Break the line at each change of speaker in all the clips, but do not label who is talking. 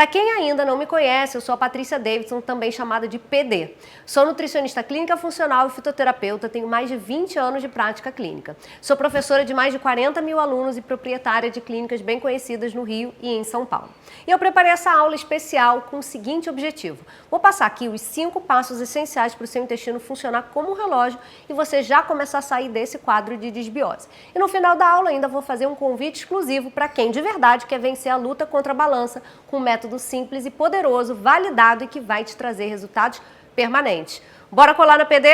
Para quem ainda não me conhece, eu sou a Patrícia Davidson, também chamada de PD. Sou nutricionista clínica funcional e fitoterapeuta, tenho mais de 20 anos de prática clínica. Sou professora de mais de 40 mil alunos e proprietária de clínicas bem conhecidas no Rio e em São Paulo. E eu preparei essa aula especial com o seguinte objetivo. Vou passar aqui os 5 passos essenciais para o seu intestino funcionar como um relógio e você já começar a sair desse quadro de desbiose. E no final da aula ainda vou fazer um convite exclusivo para quem de verdade quer vencer a luta contra a balança com um método simples e poderoso, validado e que vai te trazer resultados permanentes. Bora colar na PD?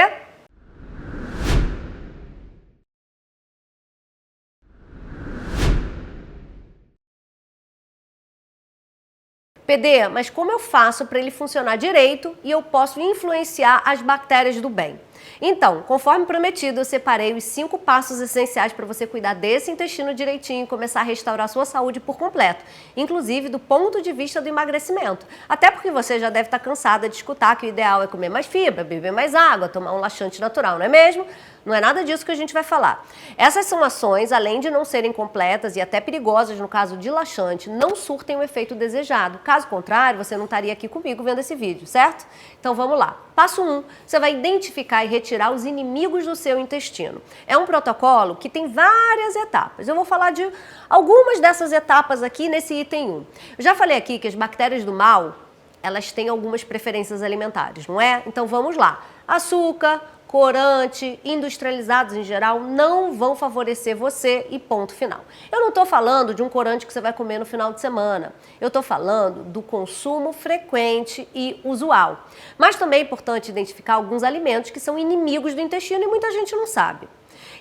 PD, mas como eu faço para ele funcionar direito e eu posso influenciar as bactérias do bem? Então, conforme prometido, eu separei os 5 passos essenciais para você cuidar desse intestino direitinho e começar a restaurar a sua saúde por completo, inclusive do ponto de vista do emagrecimento. Até porque você já deve estar cansada de escutar que o ideal é comer mais fibra, beber mais água, tomar um laxante natural, não é mesmo? Não é nada disso que a gente vai falar. Essas são ações, além de não serem completas e até perigosas no caso de laxante, não surtem o efeito desejado. Caso contrário, você não estaria aqui comigo vendo esse vídeo, certo? Então vamos lá. Passo 1, você vai identificar e retirar os inimigos do seu intestino. É um protocolo que tem várias etapas. Eu vou falar de algumas dessas etapas aqui nesse item 1. Eu já falei aqui que as bactérias do mal, elas têm algumas preferências alimentares, não é? Então vamos lá. Açúcar, corante, industrializados em geral, não vão favorecer você e ponto final. Eu não estou falando de um corante que você vai comer no final de semana. Eu estou falando do consumo frequente e usual. Mas também é importante identificar alguns alimentos que são inimigos do intestino e muita gente não sabe.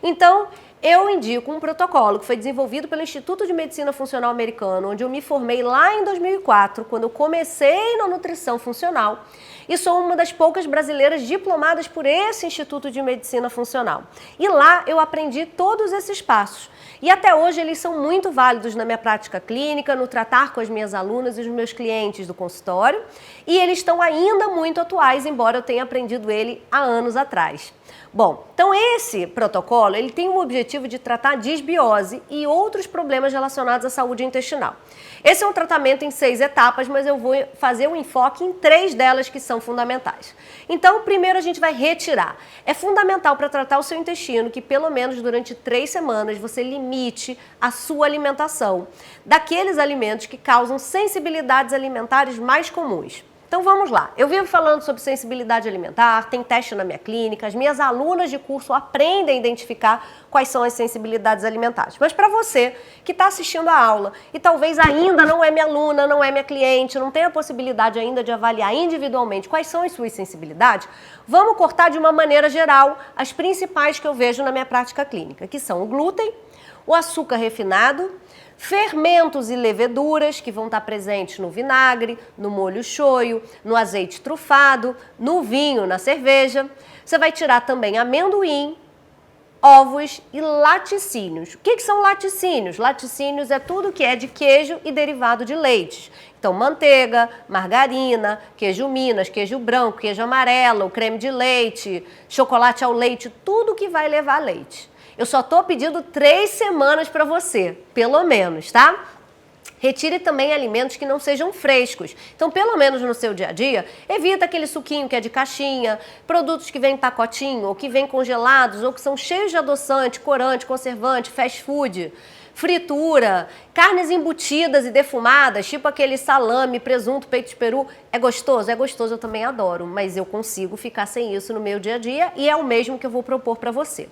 Então, eu indico um protocolo que foi desenvolvido pelo Instituto de Medicina Funcional Americano, onde eu me formei lá em 2004, quando eu comecei na nutrição funcional, e sou uma das poucas brasileiras diplomadas por esse Instituto de Medicina Funcional. E lá eu aprendi todos esses passos. E até hoje eles são muito válidos na minha prática clínica, no tratar com as minhas alunas e os meus clientes do consultório, e eles estão ainda muito atuais, embora eu tenha aprendido ele há anos atrás. Bom, então esse protocolo ele tem o objetivo de tratar disbiose e outros problemas relacionados à saúde intestinal. Esse é um tratamento em 6 etapas, mas eu vou fazer um enfoque em 3 delas que são fundamentais. Então, primeiro a gente vai retirar. É fundamental para tratar o seu intestino que pelo menos durante 3 semanas você limite a sua alimentação daqueles alimentos que causam sensibilidades alimentares mais comuns. Então vamos lá, eu vivo falando sobre sensibilidade alimentar, tem teste na minha clínica, as minhas alunas de curso aprendem a identificar quais são as sensibilidades alimentares. Mas para você que está assistindo a aula e talvez ainda não é minha aluna, não é minha cliente, não tem a possibilidade ainda de avaliar individualmente quais são as suas sensibilidades, vamos cortar de uma maneira geral as principais que eu vejo na minha prática clínica, que são o glúten, o açúcar refinado, fermentos e leveduras que vão estar presentes no vinagre, no molho shoyu, no azeite trufado, no vinho, na cerveja. Você vai tirar também amendoim, ovos e laticínios. O que são laticínios? Laticínios é tudo que é de queijo e derivado de leite. Então, manteiga, margarina, queijo Minas, queijo branco, queijo amarelo, creme de leite, chocolate ao leite, tudo que vai levar leite. Eu só estou pedindo 3 semanas para você, pelo menos, tá? Retire também alimentos que não sejam frescos. Então, pelo menos no seu dia a dia, evita aquele suquinho que é de caixinha, produtos que vêm em pacotinho, ou que vêm congelados, ou que são cheios de adoçante, corante, conservante, fast food, fritura, carnes embutidas e defumadas, tipo aquele salame, presunto, peito de peru. É gostoso? É gostoso, eu também adoro, mas eu consigo ficar sem isso no meu dia a dia e é o mesmo que eu vou propor para você.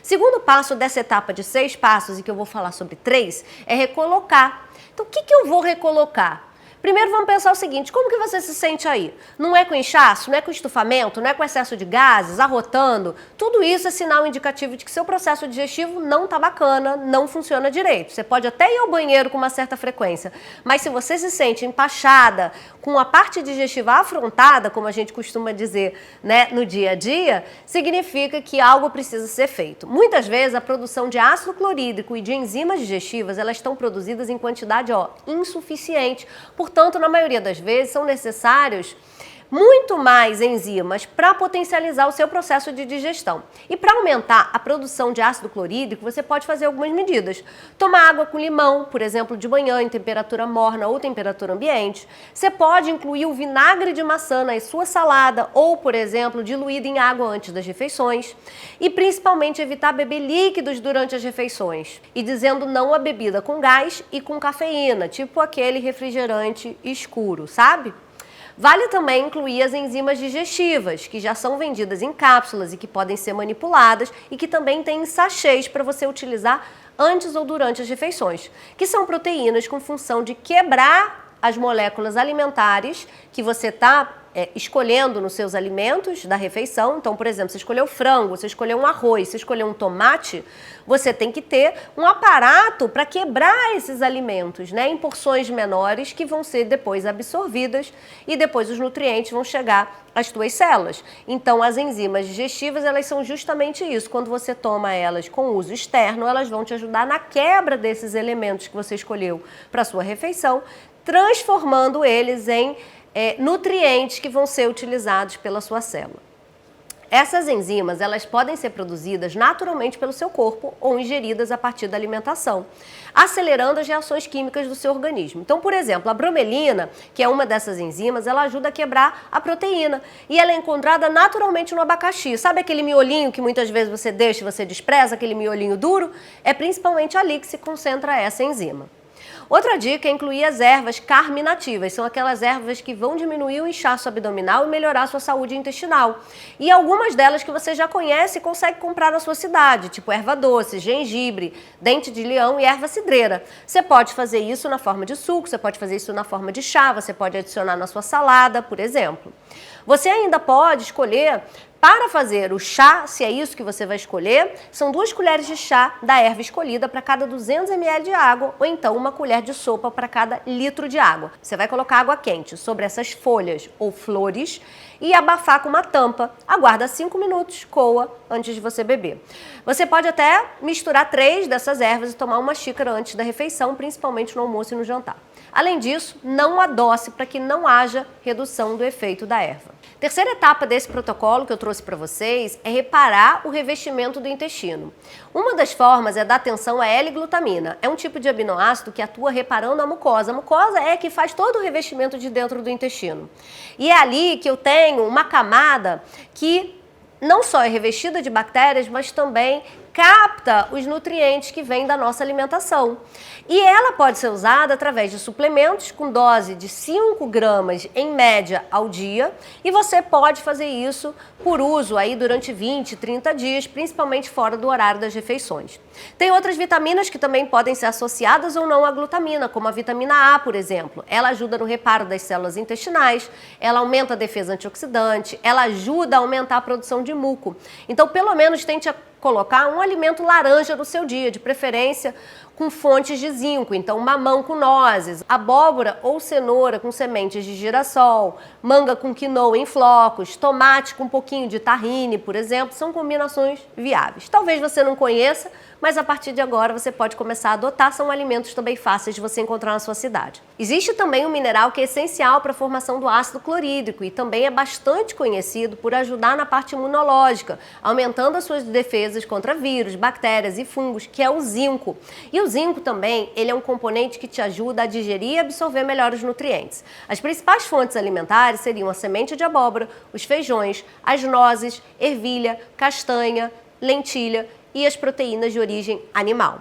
Segundo passo dessa etapa de 6 passos, e que eu vou falar sobre 3, é recolocar. Então, o que eu vou recolocar? Primeiro vamos pensar o seguinte, como que você se sente aí? Não é com inchaço, não é com estufamento, não é com excesso de gases, arrotando? Tudo isso é sinal indicativo de que seu processo digestivo não está bacana, não funciona direito. Você pode até ir ao banheiro com uma certa frequência, mas se você se sente empachada, com a parte digestiva afrontada, como a gente costuma dizer, né, no dia a dia, significa que algo precisa ser feito. Muitas vezes a produção de ácido clorídrico e de enzimas digestivas, elas estão produzidas em quantidade insuficiente. Portanto, na maioria das vezes, são necessários muito mais enzimas para potencializar o seu processo de digestão. E para aumentar a produção de ácido clorídrico, você pode fazer algumas medidas. Tomar água com limão, por exemplo, de manhã em temperatura morna ou temperatura ambiente. Você pode incluir o vinagre de maçã na sua salada ou, por exemplo, diluído em água antes das refeições. E principalmente evitar beber líquidos durante as refeições. E dizendo não à bebida com gás e com cafeína, tipo aquele refrigerante escuro, sabe? Vale também incluir as enzimas digestivas, que já são vendidas em cápsulas e que podem ser manipuladas e que também têm sachês para você utilizar antes ou durante as refeições, que são proteínas com função de quebrar as moléculas alimentares que você está escolhendo nos seus alimentos da refeição. Então, por exemplo, você escolheu frango, você escolheu um arroz, você escolheu um tomate, você tem que ter um aparato para quebrar esses alimentos, né, em porções menores que vão ser depois absorvidas e depois os nutrientes vão chegar às tuas células. Então, as enzimas digestivas, elas são justamente isso. Quando você toma elas com uso externo, elas vão te ajudar na quebra desses elementos que você escolheu para a sua refeição, transformando eles em nutrientes que vão ser utilizados pela sua célula. Essas enzimas, elas podem ser produzidas naturalmente pelo seu corpo ou ingeridas a partir da alimentação, acelerando as reações químicas do seu organismo. Então, por exemplo, a bromelina, que é uma dessas enzimas, ela ajuda a quebrar a proteína e ela é encontrada naturalmente no abacaxi. Sabe aquele miolinho que muitas vezes você deixa e você despreza, aquele miolinho duro? É principalmente ali que se concentra essa enzima. Outra dica é incluir as ervas carminativas, são aquelas ervas que vão diminuir o inchaço abdominal e melhorar a sua saúde intestinal. E algumas delas que você já conhece e consegue comprar na sua cidade, tipo erva doce, gengibre, dente de leão e erva cidreira. Você pode fazer isso na forma de suco, você pode fazer isso na forma de chá, você pode adicionar na sua salada, por exemplo. Você ainda pode escolher, para fazer o chá, se é isso que você vai escolher, são 2 colheres de chá da erva escolhida para cada 200 ml de água, ou então 1 colher de sopa para cada litro de água. Você vai colocar água quente sobre essas folhas ou flores e abafar com uma tampa. Aguarda 5 minutos, coa antes de você beber. Você pode até misturar 3 dessas ervas e tomar 1 xícara antes da refeição, principalmente no almoço e no jantar. Além disso, não adoce para que não haja redução do efeito da erva. Terceira etapa desse protocolo que eu trouxe para vocês é reparar o revestimento do intestino. Uma das formas é dar atenção à L-glutamina. É um tipo de aminoácido que atua reparando a mucosa. A mucosa é que faz todo o revestimento de dentro do intestino. E é ali que eu tenho uma camada que não só é revestida de bactérias, mas também capta os nutrientes que vêm da nossa alimentação. E ela pode ser usada através de suplementos com dose de 5 gramas em média ao dia, e você pode fazer isso por uso aí durante 20, 30 dias, principalmente fora do horário das refeições. Tem outras vitaminas que também podem ser associadas ou não à glutamina, como a vitamina A, por exemplo. Ela ajuda no reparo das células intestinais, ela aumenta a defesa antioxidante, ela ajuda a aumentar a produção de muco. Então, pelo menos tente colocar um alimento laranja no seu dia, de preferência com fontes de zinco, então mamão com nozes, abóbora ou cenoura com sementes de girassol, manga com quinoa em flocos, tomate com um pouquinho de tahine, por exemplo, são combinações viáveis. Talvez você não conheça, mas a partir de agora você pode começar a adotar, são alimentos também fáceis de você encontrar na sua cidade. Existe também um mineral que é essencial para a formação do ácido clorídrico e também é bastante conhecido por ajudar na parte imunológica, aumentando as suas defesas contra vírus, bactérias e fungos, que é o zinco. E o zinco também, ele é um componente que te ajuda a digerir e absorver melhor os nutrientes. As principais fontes alimentares seriam a semente de abóbora, os feijões, as nozes, ervilha, castanha, lentilha e as proteínas de origem animal.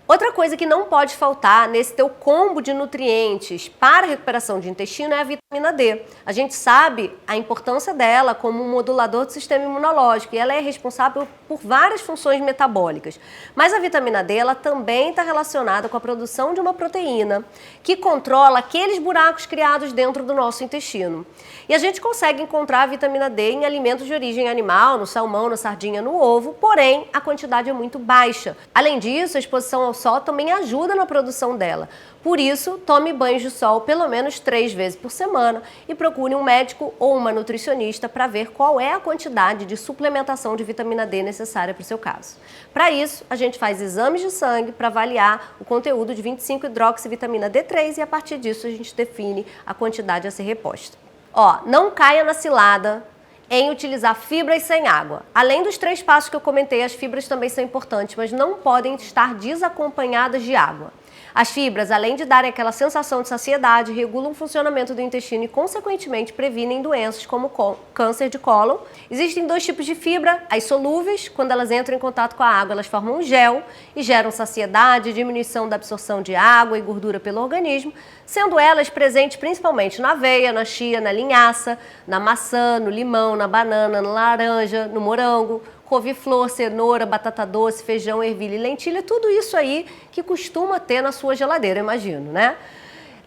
Outra coisa que não pode faltar nesse teu combo de nutrientes para a recuperação de intestino é a vitamina D. A gente sabe a importância dela como um modulador do sistema imunológico e ela é responsável por várias funções metabólicas. Mas a vitamina D ela também está relacionada com a produção de uma proteína que controla aqueles buracos criados dentro do nosso intestino. E a gente consegue encontrar a vitamina D em alimentos de origem animal, no salmão, na sardinha, no ovo, porém a quantidade é muito baixa. Além disso, a exposição ao sol também ajuda na produção dela. Por isso, tome banhos de sol pelo menos 3 vezes por semana e procure um médico ou uma nutricionista para ver qual é a quantidade de suplementação de vitamina D necessária para o seu caso. Para isso, a gente faz exames de sangue para avaliar o conteúdo de 25-hidroxivitamina D3 e a partir disso a gente define a quantidade a ser reposta. Ó, não caia na cilada em utilizar fibras sem água. Além dos 3 passos que eu comentei, as fibras também são importantes, mas não podem estar desacompanhadas de água. As fibras, além de darem aquela sensação de saciedade, regulam o funcionamento do intestino e, consequentemente, previnem doenças como câncer de cólon. Existem 2 tipos de fibra, as solúveis, quando elas entram em contato com a água, elas formam um gel e geram saciedade, diminuição da absorção de água e gordura pelo organismo, sendo elas presentes principalmente na aveia, na chia, na linhaça, na maçã, no limão, na banana, na laranja, no morango, couve-flor, cenoura, batata doce, feijão, ervilha e lentilha, tudo isso aí que costuma ter na sua geladeira, imagino, né?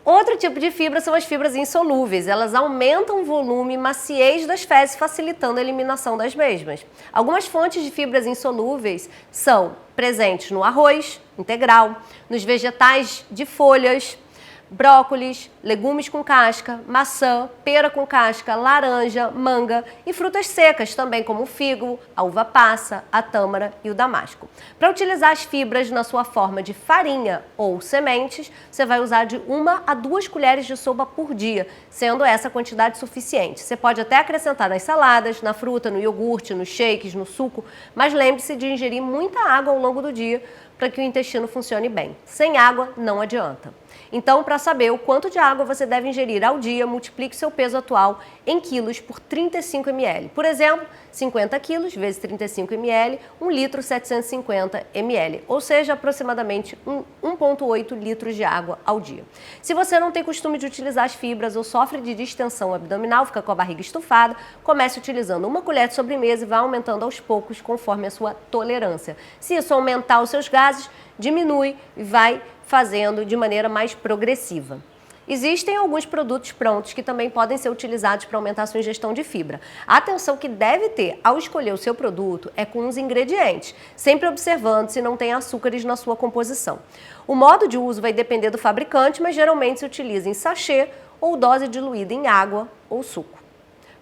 Outro tipo de fibra são as fibras insolúveis. Elas aumentam o volume e maciez das fezes, facilitando a eliminação das mesmas. Algumas fontes de fibras insolúveis são presentes no arroz integral, nos vegetais de folhas, brócolis, legumes com casca, maçã, pera com casca, laranja, manga e frutas secas também como o figo, a uva passa, a tâmara e o damasco. Para utilizar as fibras na sua forma de farinha ou sementes, você vai usar de 1 a 2 colheres de sopa por dia, sendo essa quantidade suficiente. Você pode até acrescentar nas saladas, na fruta, no iogurte, nos shakes, no suco, mas lembre-se de ingerir muita água ao longo do dia para que o intestino funcione bem. Sem água não adianta. Então, para saber o quanto de água você deve ingerir ao dia, multiplique seu peso atual em quilos por 35 ml. Por exemplo, 50 quilos vezes 35 ml, 1 litro 750 ml, ou seja, aproximadamente 1,8 litros de água ao dia. Se você não tem costume de utilizar as fibras ou sofre de distensão abdominal, fica com a barriga estufada, comece utilizando 1 colher de sobremesa e vá aumentando aos poucos conforme a sua tolerância. Se isso aumentar os seus gases, diminui e vai fazendo de maneira mais progressiva. Existem alguns produtos prontos que também podem ser utilizados para aumentar a sua ingestão de fibra. A atenção que deve ter ao escolher o seu produto é com os ingredientes, sempre observando se não tem açúcares na sua composição. O modo de uso vai depender do fabricante, mas geralmente se utiliza em sachê ou dose diluída em água ou suco.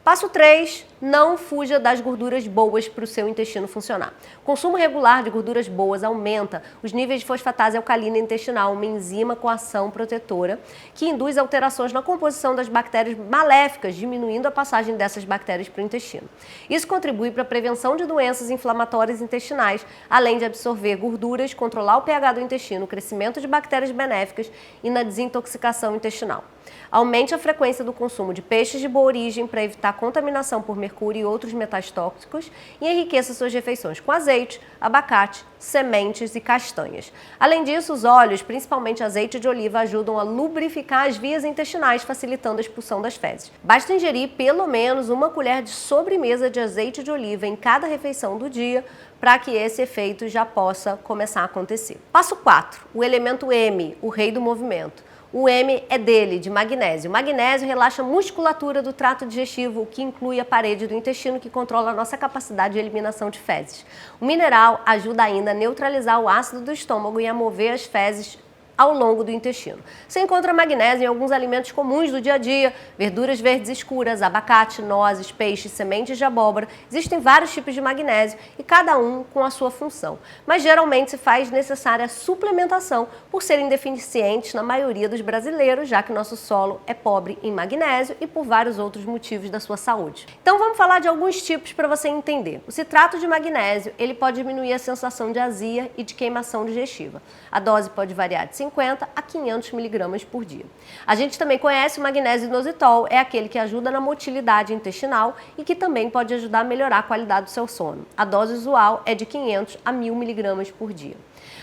Passo 3, não fuja das gorduras boas para o seu intestino funcionar. O consumo regular de gorduras boas aumenta os níveis de fosfatase alcalina intestinal, uma enzima com ação protetora que induz alterações na composição das bactérias maléficas, diminuindo a passagem dessas bactérias para o intestino. Isso contribui para a prevenção de doenças inflamatórias intestinais, além de absorver gorduras, controlar o pH do intestino, o crescimento de bactérias benéficas e na desintoxicação intestinal. Aumente a frequência do consumo de peixes de boa origem para evitar contaminação por mercúrio e outros metais tóxicos e enriqueça suas refeições com azeite, abacate, sementes e castanhas. Além disso, os óleos, principalmente azeite de oliva, ajudam a lubrificar as vias intestinais, facilitando a expulsão das fezes. Basta ingerir pelo menos 1 colher de sobremesa de azeite de oliva em cada refeição do dia para que esse efeito já possa começar a acontecer. Passo 4, o elemento M, o rei do movimento. O M é dele, de magnésio. O magnésio relaxa a musculatura do trato digestivo, o que inclui a parede do intestino, que controla a nossa capacidade de eliminação de fezes. O mineral ajuda ainda a neutralizar o ácido do estômago e a mover as fezes ao longo do intestino. Você encontra magnésio em alguns alimentos comuns do dia a dia, verduras verdes escuras, abacate, nozes, peixes, sementes de abóbora. Existem vários tipos de magnésio e cada um com a sua função. Mas geralmente se faz necessária a suplementação por serem deficientes na maioria dos brasileiros, já que nosso solo é pobre em magnésio e por vários outros motivos da sua saúde. Então vamos falar de alguns tipos para você entender. O citrato de magnésio, ele pode diminuir a sensação de azia e de queimação digestiva. A dose pode variar de 50 a 500 miligramas por dia. A gente também conhece o magnésio inositol, é aquele que ajuda na motilidade intestinal e que também pode ajudar a melhorar a qualidade do seu sono. A dose usual é de 500 a 1000 miligramas por dia.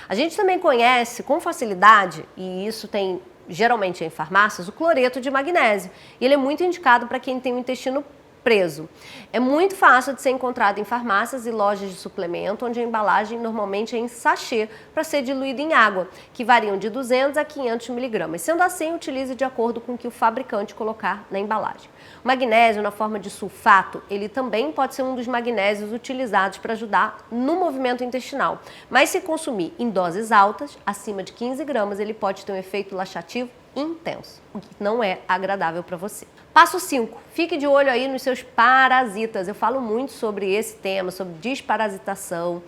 A gente também conhece com facilidade, e isso tem geralmente em farmácias, o cloreto de magnésio. E ele é muito indicado para quem tem o intestino preso. É muito fácil de ser encontrado em farmácias e lojas de suplemento, onde a embalagem normalmente é em sachê para ser diluída em água, que variam de 200 a 500 miligramas. Sendo assim, utilize de acordo com o que o fabricante colocar na embalagem. O magnésio, na forma de sulfato, ele também pode ser um dos magnésios utilizados para ajudar no movimento intestinal. Mas se consumir em doses altas, acima de 15 gramas, ele pode ter um efeito laxativo intenso, o que não é agradável para você. Passo 5. Fique de olho aí nos seus parasitas. Eu falo muito sobre esse tema, sobre desparasitação.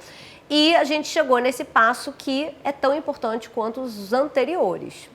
E a gente chegou nesse passo que é tão importante quanto os anteriores.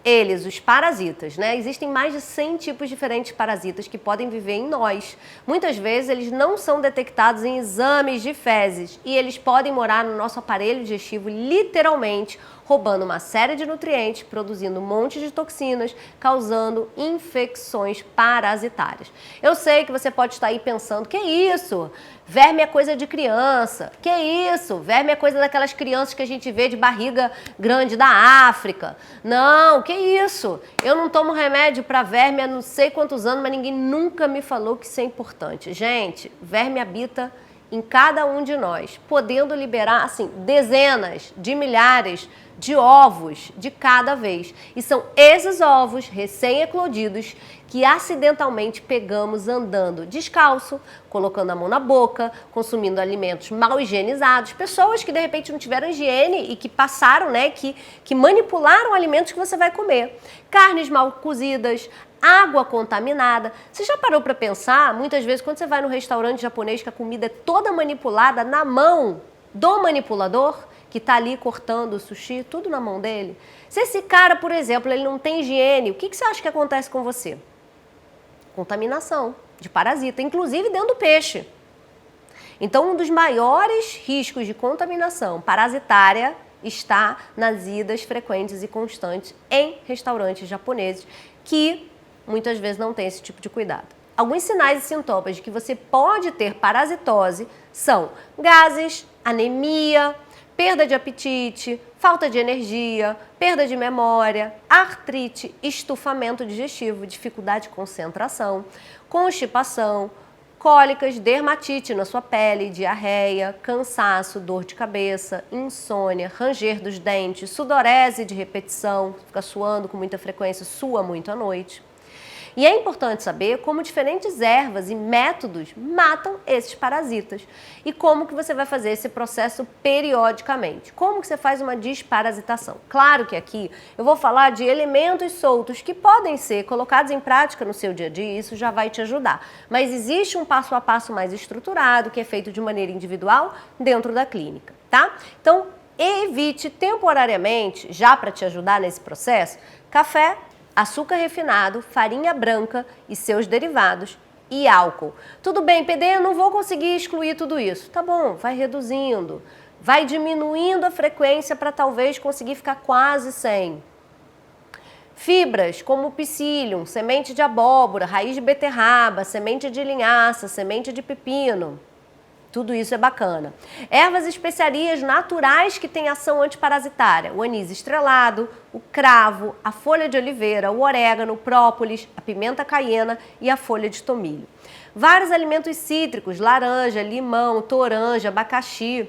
Eles, os parasitas, né? Existem mais de 100 tipos diferentes de parasitas que podem viver em nós. Muitas vezes eles não são detectados em exames de fezes e eles podem morar no nosso aparelho digestivo literalmente, roubando uma série de nutrientes, produzindo um monte de toxinas, causando infecções parasitárias. Eu sei que você pode estar aí pensando, que isso? Verme é coisa de criança. Que isso? Verme é coisa daquelas crianças que a gente vê de barriga grande da África. Não, que isso? Eu não tomo remédio para verme há não sei quantos anos, mas ninguém nunca me falou que isso é importante. Gente, verme habita em cada um de nós, podendo liberar, assim, dezenas de milhares de ovos de cada vez. E são esses ovos recém-eclodidos que acidentalmente pegamos andando descalço, colocando a mão na boca, consumindo alimentos mal higienizados, pessoas que de repente não tiveram higiene e que passaram, né, que manipularam alimentos que você vai comer. Carnes mal cozidas, água contaminada. Você já parou para pensar, muitas vezes, quando você vai no restaurante japonês que a comida é toda manipulada na mão do manipulador, que está ali cortando o sushi, tudo na mão dele? Se esse cara, por exemplo, ele não tem higiene, o que você acha que acontece com você? Contaminação de parasita, inclusive dentro do peixe. Então, um dos maiores riscos de contaminação parasitária está nas idas frequentes e constantes em restaurantes japoneses, que muitas vezes não tem esse tipo de cuidado. Alguns sinais e sintomas de que você pode ter parasitose são gases, anemia, perda de apetite, falta de energia, perda de memória, artrite, estufamento digestivo, dificuldade de concentração, constipação, cólicas, dermatite na sua pele, diarreia, cansaço, dor de cabeça, insônia, ranger dos dentes, sudorese de repetição, fica suando com muita frequência, sua muito à noite. E é importante saber como diferentes ervas e métodos matam esses parasitas e como que você vai fazer esse processo periodicamente. Como que você faz uma desparasitação? Claro que aqui eu vou falar de elementos soltos que podem ser colocados em prática no seu dia a dia e isso já vai te ajudar. Mas existe um passo a passo mais estruturado que é feito de maneira individual dentro da clínica, tá? Então, evite temporariamente, já para te ajudar nesse processo, café, açúcar refinado, farinha branca e seus derivados e álcool. Tudo bem, PD, eu não vou conseguir excluir tudo isso. Tá bom, vai reduzindo, vai diminuindo a frequência para talvez conseguir ficar quase sem. Fibras como psyllium, semente de abóbora, raiz de beterraba, semente de linhaça, semente de pepino. Tudo isso é bacana. Ervas e especiarias naturais que têm ação antiparasitária. O anis estrelado, o cravo, a folha de oliveira, o orégano, o própolis, a pimenta caiena e a folha de tomilho. Vários alimentos cítricos, laranja, limão, toranja, abacaxi,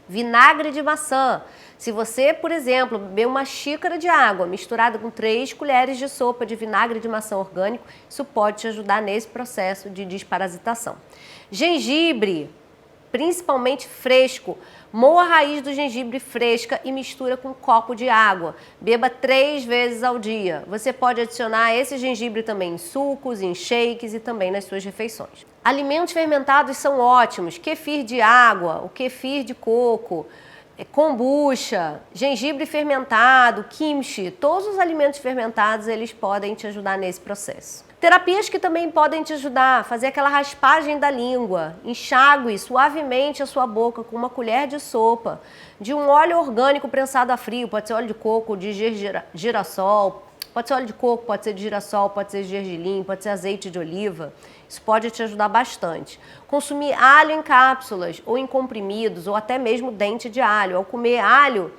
vinagre de maçã. Se você, por exemplo, beber uma xícara de água misturada com 3 colheres de sopa de vinagre de maçã orgânico, isso pode te ajudar nesse processo de desparasitação. Gengibre, principalmente fresco. Moa a raiz do gengibre fresca e mistura com um copo de água. Beba 3 vezes ao dia. Você pode adicionar esse gengibre também em sucos, em shakes e também nas suas refeições. Alimentos fermentados são ótimos. Kefir de água, o kefir de coco, kombucha, gengibre fermentado, kimchi, todos os alimentos fermentados eles podem te ajudar nesse processo. Terapias que também podem te ajudar, fazer aquela raspagem da língua, enxague suavemente a sua boca com uma colher de sopa de um óleo orgânico prensado a frio, pode ser óleo de coco, de girassol, pode ser óleo de coco, pode ser de girassol, pode ser de gergelim, pode ser azeite de oliva. Isso pode te ajudar bastante. Consumir alho em cápsulas ou em comprimidos ou até mesmo dente de alho. Ao comer alho,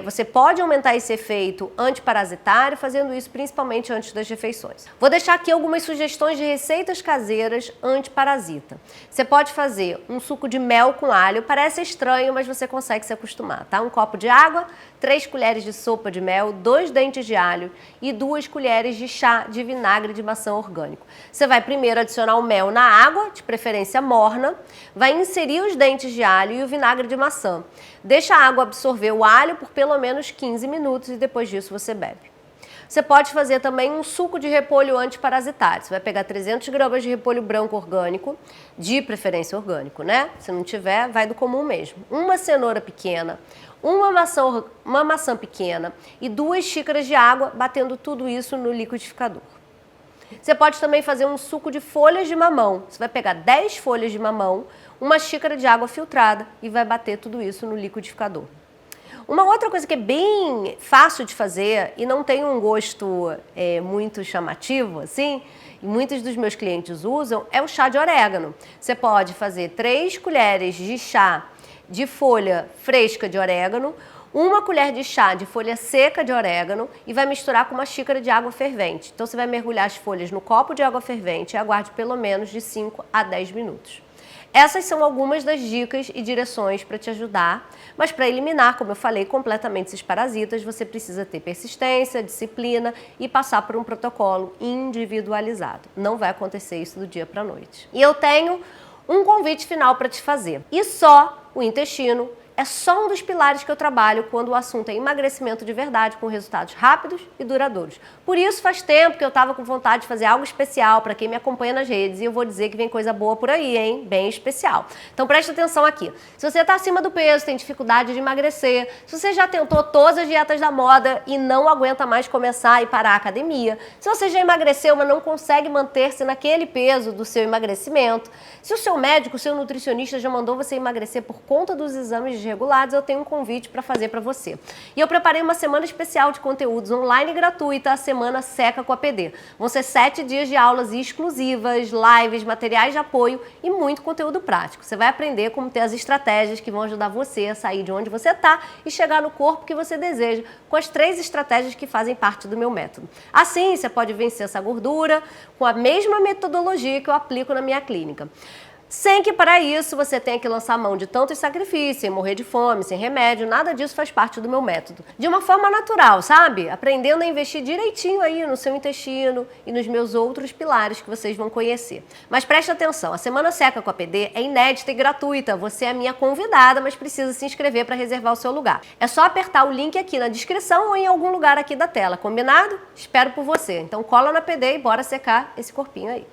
você pode aumentar esse efeito antiparasitário fazendo isso principalmente antes das refeições. Vou deixar aqui algumas sugestões de receitas caseiras antiparasita. Você pode fazer um suco de mel com alho, parece estranho, mas você consegue se acostumar, tá? Um copo de água, 3 colheres de sopa de mel, 2 dentes de alho e 2 colheres de chá de vinagre de maçã orgânico. Você vai primeiro adicionar o mel na água, de preferência morna, vai inserir os dentes de alho e o vinagre de maçã. Deixa a água absorver o alho por pelo menos 15 minutos e depois disso você bebe. Você pode fazer também um suco de repolho antiparasitário. Você vai pegar 300 gramas de repolho branco orgânico, de preferência orgânico, né? Se não tiver, vai do comum mesmo. Uma cenoura pequena, uma maçã pequena e 2 xícaras de água, batendo tudo isso no liquidificador. Você pode também fazer um suco de folhas de mamão. Você vai pegar 10 folhas de mamão, 1 xícara de água filtrada e vai bater tudo isso no liquidificador. Uma outra coisa que é bem fácil de fazer e não tem um gosto muito chamativo, assim, e muitos dos meus clientes usam, é o chá de orégano. Você pode fazer 3 colheres de chá de folha fresca de orégano, 1 colher de chá de folha seca de orégano e vai misturar com 1 xícara de água fervente. Então você vai mergulhar as folhas no copo de água fervente e aguarde pelo menos de 5 a 10 minutos. Essas são algumas das dicas e direções para te ajudar, mas para eliminar, como eu falei, completamente esses parasitas, você precisa ter persistência, disciplina e passar por um protocolo individualizado. Não vai acontecer isso do dia para a noite. E eu tenho um convite final para te fazer. E só o intestino é só um dos pilares que eu trabalho quando o assunto é emagrecimento de verdade, com resultados rápidos e duradouros. Por isso faz tempo que eu estava com vontade de fazer algo especial para quem me acompanha nas redes e eu vou dizer que vem coisa boa por aí, hein? Bem especial. Então presta atenção aqui. Se você está acima do peso, tem dificuldade de emagrecer, se você já tentou todas as dietas da moda e não aguenta mais começar e parar a academia, se você já emagreceu, mas não consegue manter-se naquele peso do seu emagrecimento, se o seu médico, o seu nutricionista já mandou você emagrecer por conta dos exames regulados, eu tenho um convite para fazer para você. E eu preparei uma semana especial de conteúdos online gratuita, a Semana Seca com a PD. Vão ser 7 dias de aulas exclusivas, lives, materiais de apoio e muito conteúdo prático. Você vai aprender como ter as estratégias que vão ajudar você a sair de onde você está e chegar no corpo que você deseja, com as 3 estratégias que fazem parte do meu método. Assim, você pode vencer essa gordura com a mesma metodologia que eu aplico na minha clínica. Sem que para isso você tenha que lançar mão de tantos sacrifícios, sem morrer de fome, sem remédio, nada disso faz parte do meu método. De uma forma natural, sabe? Aprendendo a investir direitinho aí no seu intestino e nos meus outros pilares que vocês vão conhecer. Mas preste atenção, a Semana Seca com a PD é inédita e gratuita. Você é a minha convidada, mas precisa se inscrever para reservar o seu lugar. É só apertar o link aqui na descrição ou em algum lugar aqui da tela, combinado? Espero por você. Então cola na PD e bora secar esse corpinho aí.